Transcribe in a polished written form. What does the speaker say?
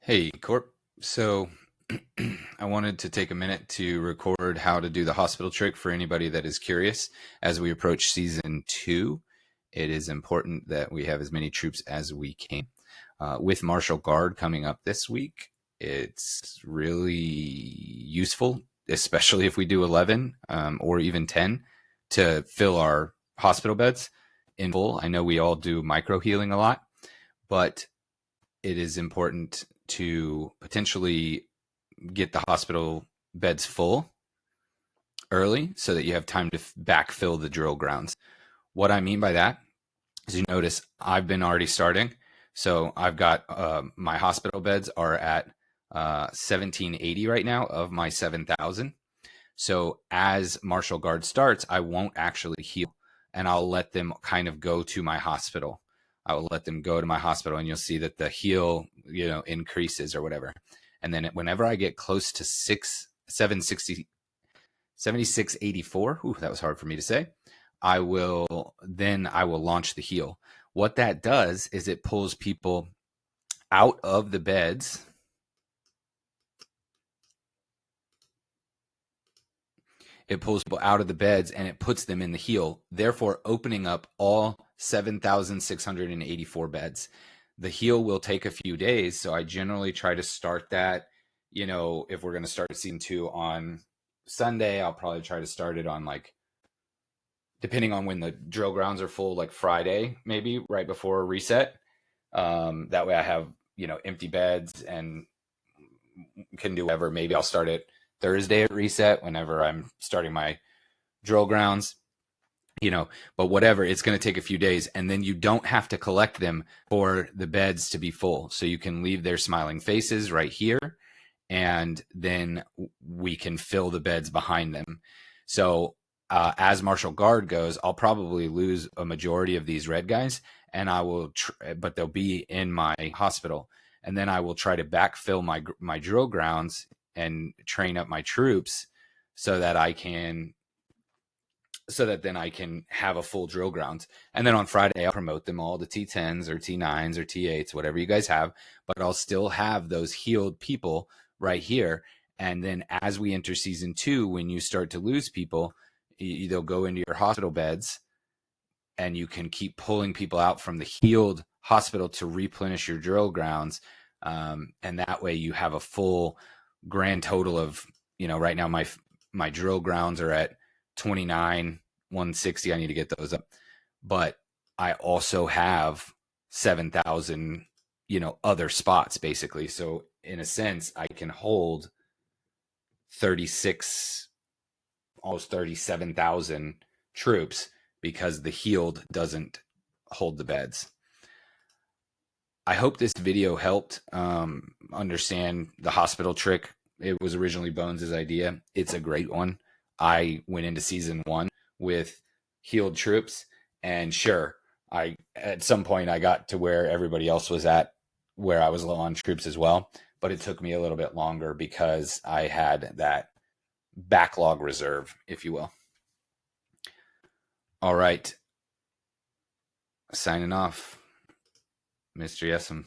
Hey, Corp. So I wanted to take a minute to record how to do the hospital trick for anybody that is curious. As we approach season two, it is important that we have as many troops as we can. With Martial Guard coming up this week, it's really useful, especially if we do 11 or even 10, to fill our hospital beds in full. I know we all do micro healing a lot, but it is important to potentially get the hospital beds full early so that you have time to backfill the drill grounds. What I mean by that is, you notice I've been already starting. So I've got my hospital beds are at 1780 right now of my 7,000. So as Martial Guard starts, I won't actually heal, and I'll let them kind of go to my hospital. I will let them go to my hospital, and you'll see that the heal, increases or whatever. And then whenever I get close to 760, 7684, that was hard for me to say, I will launch the heal. What that does is it pulls people out of the beds. It pulls people out of the beds and it puts them in the heal, therefore opening up all 7,684 beds. The heal will take a few days, so I generally try to start that. If we're going to start season two on Sunday, I'll probably try to start it on, like, depending on when the drill grounds are full, like Friday, maybe right before reset. That way I have, empty beds and can do whatever. Maybe I'll start it Thursday at reset whenever I'm starting my drill grounds, but whatever, it's going to take a few days, and then you don't have to collect them for the beds to be full. So you can leave their smiling faces right here, and then we can fill the beds behind them. So as Martial Guard goes, I'll probably lose a majority of these red guys, and I will, but they'll be in my hospital, and then I will try to backfill my drill grounds and train up my troops so that then I can have a full drill grounds. And then on Friday, I'll promote them all to T10s or T9s or T8s, whatever you guys have, but I'll still have those healed people right here. And then as we enter season two, when you start to lose people, they'll go into your hospital beds, and you can keep pulling people out from the healed hospital to replenish your drill grounds. And that way you have a full grand total of, right now my drill grounds are at 29, 160. I need to get those up. But I also have 7,000, other spots basically. So in a sense, I can hold 36, almost 37,000 troops because the healed doesn't hold the beds. I hope this video helped understand the hospital trick. It was originally Bones' idea. It's a great one. I went into season one with healed troops, and sure, at some point I got to where everybody else was at, where I was low on troops as well, but it took me a little bit longer because I had that backlog reserve, if you will. All right. Signing off, Mr. Yesem.